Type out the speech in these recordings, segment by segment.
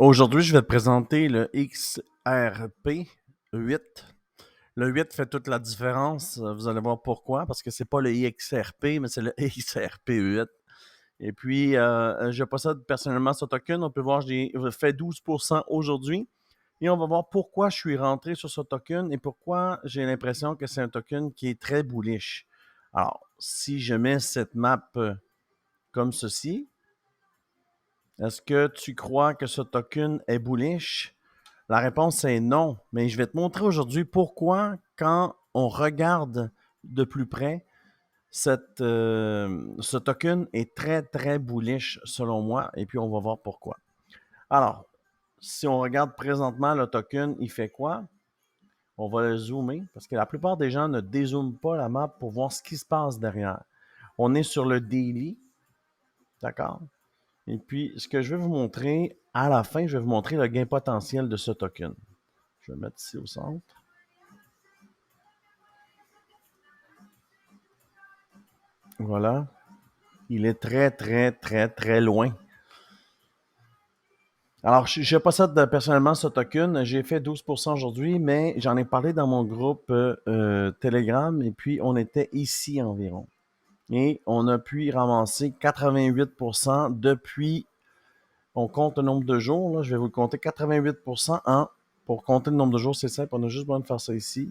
Aujourd'hui, je vais te présenter le XRP 8. Le 8 fait toute la différence. Vous allez voir pourquoi, parce que c'est pas le XRP, mais c'est le XRP 8. Et puis, je possède personnellement ce token. On peut voir, j'ai fait 12% aujourd'hui. Et on va voir pourquoi je suis rentré sur ce token et pourquoi j'ai l'impression que c'est un token qui est très bullish. Alors, si je mets cette map comme ceci, est-ce que tu crois que ce token est bullish? La réponse est non, mais je vais te montrer aujourd'hui pourquoi, quand on regarde de plus près, ce token est très, très bullish selon moi, et puis on va voir pourquoi. Alors, si on regarde présentement le token, il fait quoi? On va le zoomer, parce que la plupart des gens ne dézooment pas la map pour voir ce qui se passe derrière. On est sur le daily, d'accord? Et puis, ce que je vais vous montrer, à la fin, je vais vous montrer le gain potentiel de ce token. Je vais mettre ici au centre. Voilà. Il est très, très, très, très loin. Alors, je possède personnellement ce token. J'ai fait 12% aujourd'hui, mais j'en ai parlé dans mon groupe Telegram et puis on était ici environ. Et on a pu ramasser 88% depuis, on compte le nombre de jours, là, je vais vous le compter, 88% pour compter le nombre de jours, c'est simple, on a juste besoin de faire ça ici,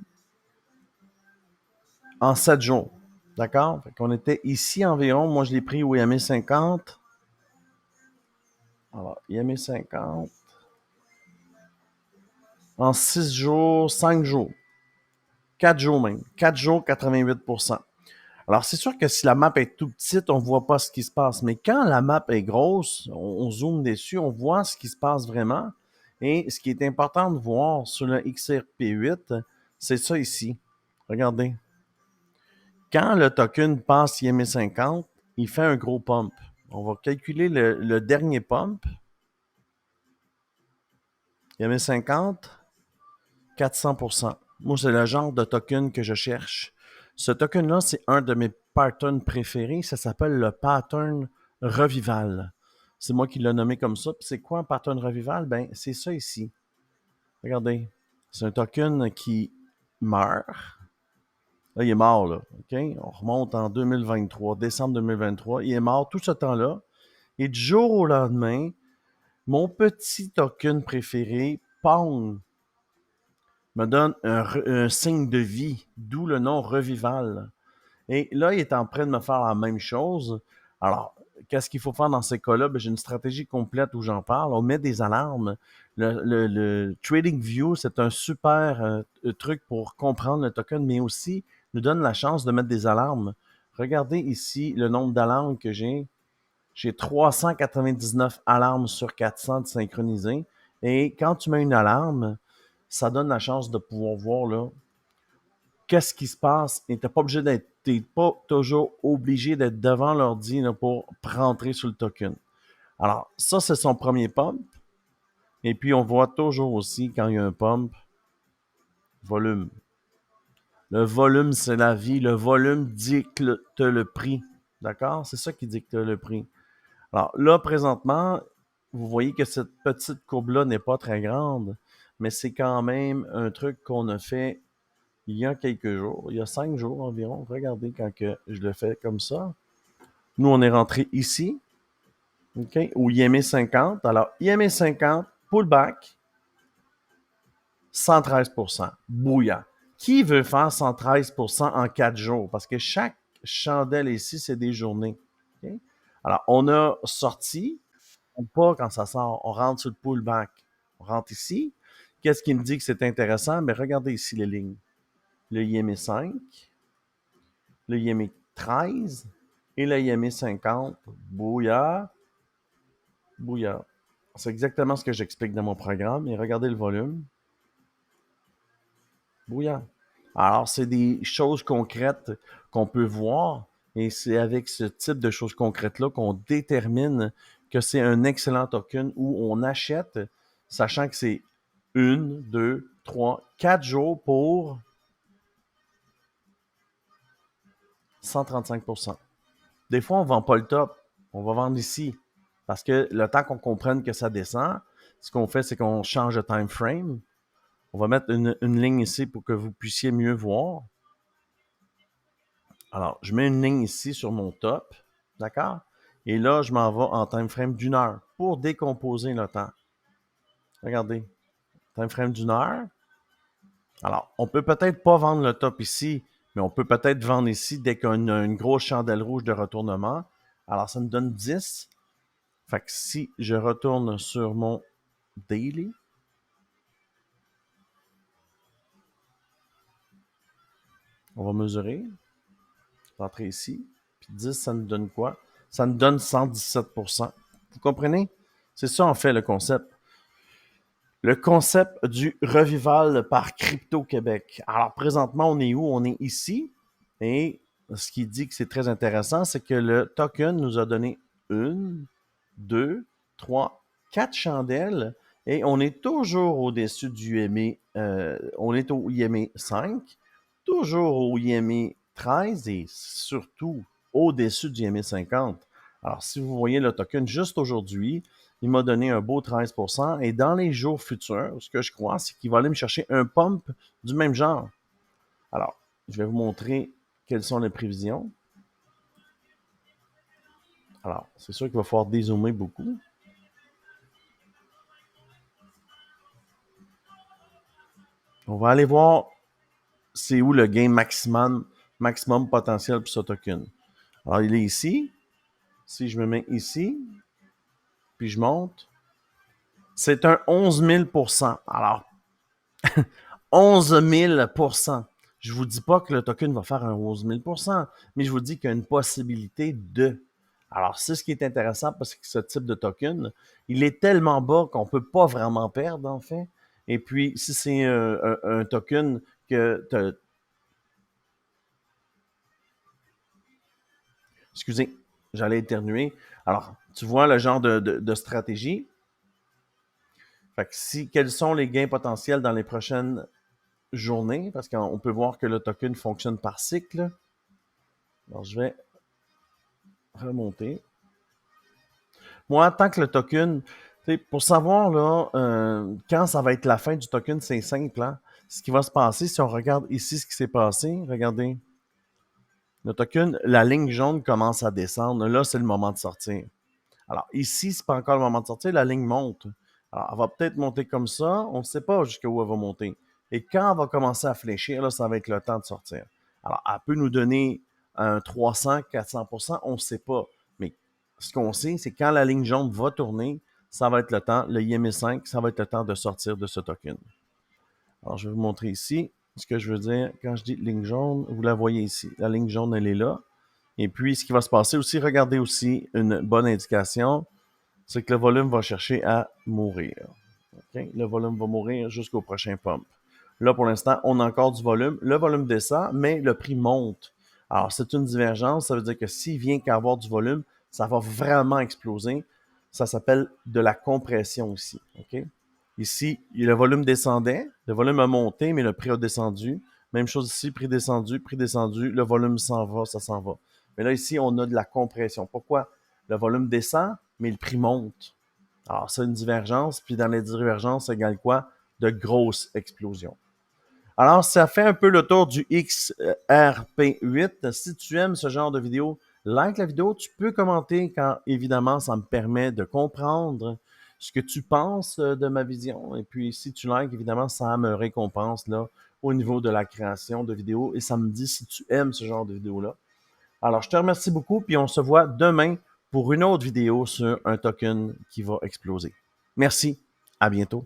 en 7 jours. D'accord? Fait qu'on était ici environ, moi je l'ai pris au IME 50. Alors, IME 50. En 6 jours, 5 jours, 4 jours même. 4 jours, 88%. Alors, c'est sûr que si la map est tout petite, on ne voit pas ce qui se passe. Mais quand la map est grosse, on zoome dessus, on voit ce qui se passe vraiment. Et ce qui est important de voir sur le XRP8, c'est ça ici. Regardez. Quand le token passe IME 50, il fait un gros pump. On va calculer le dernier pump. IME 50, 400%. Moi, c'est le genre de token que je cherche. Ce token-là, c'est un de mes patterns préférés. Ça s'appelle le pattern revival. C'est moi qui l'ai nommé comme ça. Puis c'est quoi un pattern revival? Ben, c'est ça ici. Regardez. C'est un token qui meurt. Là, il est mort, là. OK? On remonte en 2023, décembre 2023. Il est mort tout ce temps-là. Et du jour au lendemain, mon petit token préféré, Pong, me donne un signe de vie, d'où le nom Revival. Et là, il est en train de me faire la même chose. Alors, qu'est-ce qu'il faut faire dans ces cas-là? Ben, j'ai une stratégie complète où j'en parle. On met des alarmes. Le Trading View, c'est un super truc pour comprendre le token, mais aussi nous donne la chance de mettre des alarmes. Regardez ici le nombre d'alarmes que j'ai. J'ai 399 alarmes sur 400 de synchronisées. Et quand tu mets une alarme, ça donne la chance de pouvoir voir là qu'est-ce qui se passe et t'es pas toujours obligé d'être devant l'ordi là, pour rentrer sur le token. Alors, ça, c'est son premier pump. Et puis, on voit toujours aussi, quand il y a un pump, volume. Le volume, c'est la vie. Le volume dicte le prix. D'accord? C'est ça qui dicte le prix. Alors, là, présentement, vous voyez que cette petite courbe-là n'est pas très grande, mais c'est quand même un truc qu'on a fait il y a quelques jours, il y a 5 jours environ. Regardez quand que je le fais comme ça. Nous, on est rentré ici, OK, au IME 50. Alors, IME 50, pullback, 113%, bouillant. Qui veut faire 113% en 4 jours? Parce que chaque chandelle ici, c'est des journées. OK? Alors, on a sorti, ou pas quand ça sort, on rentre sur le pullback. On rentre ici. Qu'est-ce qui me dit que c'est intéressant? Mais regardez ici les lignes. Le IME 5, le IME 13 et le IME 50. Bouillard, bouillard. C'est exactement ce que j'explique dans mon programme. Et regardez le volume. Bouillard. Alors, c'est des choses concrètes qu'on peut voir. Et c'est avec ce type de choses concrètes-là qu'on détermine que c'est un excellent token où on achète, sachant que c'est 1, 2, 3, 4 jours pour 135%. Des fois, on ne vend pas le top. On va vendre ici. Parce que le temps qu'on comprenne que ça descend, ce qu'on fait, c'est qu'on change de time frame. On va mettre une ligne ici pour que vous puissiez mieux voir. Alors, je mets une ligne ici sur mon top, d'accord? Et là, je m'en vais en time frame d'1 heure pour décomposer le temps. Regardez, time frame d'1 heure. Alors, on peut peut-être pas vendre le top ici, mais on peut peut-être vendre ici dès qu'on a une grosse chandelle rouge de retournement. Alors, ça nous donne 10. Fait que si je retourne sur mon daily, on va mesurer, rentrer ici, puis 10, ça nous donne quoi? Ça nous donne 117%. Vous comprenez? C'est ça, en fait, le concept. Le concept du revival par Crypto-Québec. Alors, présentement, on est où? On est ici. Et ce qui dit que c'est très intéressant, c'est que le token nous a donné 1, 2, 3, 4 chandelles. Et on est toujours au-dessus du IME. On est au IME 5, toujours au IME 13 et surtout au-dessus du IME 50. Alors, si vous voyez le token juste aujourd'hui, il m'a donné un beau 13%. Et dans les jours futurs, ce que je crois, c'est qu'il va aller me chercher un pump du même genre. Alors, je vais vous montrer quelles sont les prévisions. Alors, c'est sûr qu'il va falloir dézoomer beaucoup. On va aller voir c'est où le gain maximum potentiel pour ce token. Alors, il est ici. Si je me mets ici, puis je monte, c'est un 11 000%. Alors, 11 000%. Je ne vous dis pas que le token va faire un 11 000%, mais je vous dis qu'il y a une possibilité de. Alors, c'est ce qui est intéressant parce que ce type de token, il est tellement bas qu'on ne peut pas vraiment perdre, en fait. Et puis, si c'est un token que excusez, j'allais éternuer. Alors, tu vois le genre de stratégie. Fait que quels sont les gains potentiels dans les prochaines journées? Parce qu'on peut voir que le token fonctionne par cycle. Alors, je vais remonter. Moi, tant que le token, pour savoir là, quand ça va être la fin du token, c'est simple. Hein? Ce qui va se passer, si on regarde ici ce qui s'est passé, regardez. Le token, la ligne jaune commence à descendre. Là, c'est le moment de sortir. Alors, ici, c'est pas encore le moment de sortir, la ligne monte. Alors, elle va peut-être monter comme ça. On ne sait pas jusqu'où elle va monter. Et quand elle va commencer à fléchir, là, ça va être le temps de sortir. Alors, elle peut nous donner un 300, 400%, on ne sait pas. Mais ce qu'on sait, c'est quand la ligne jaune va tourner, ça va être le temps, le IME5, ça va être le temps de sortir de ce token. Alors, je vais vous montrer ici ce que je veux dire. Quand je dis ligne jaune, vous la voyez ici. La ligne jaune, elle est là. Et puis, ce qui va se passer aussi, regardez aussi une bonne indication, c'est que le volume va chercher à mourir. Okay? Le volume va mourir jusqu'au prochain pump. Là, pour l'instant, on a encore du volume. Le volume descend, mais le prix monte. Alors, c'est une divergence. Ça veut dire que s'il vient qu'à avoir du volume, ça va vraiment exploser. Ça s'appelle de la compression ici. Okay? Ici, le volume descendait, le volume a monté, mais le prix a descendu. Même chose ici, prix descendu, le volume s'en va, ça s'en va. Mais là, ici, on a de la compression. Pourquoi? Le volume descend, mais le prix monte. Alors, c'est une divergence, puis dans les divergences, ça égale quoi? De grosses explosions. Alors, ça fait un peu le tour du XRP8. Si tu aimes ce genre de vidéo, like la vidéo. Tu peux commenter car, évidemment, ça me permet de comprendre ce que tu penses de ma vision. Et puis, si tu likes, évidemment, ça me récompense là, au niveau de la création de vidéos et ça me dit si tu aimes ce genre de vidéo-là. Alors, je te remercie beaucoup, puis on se voit demain pour une autre vidéo sur un token qui va exploser. Merci, à bientôt.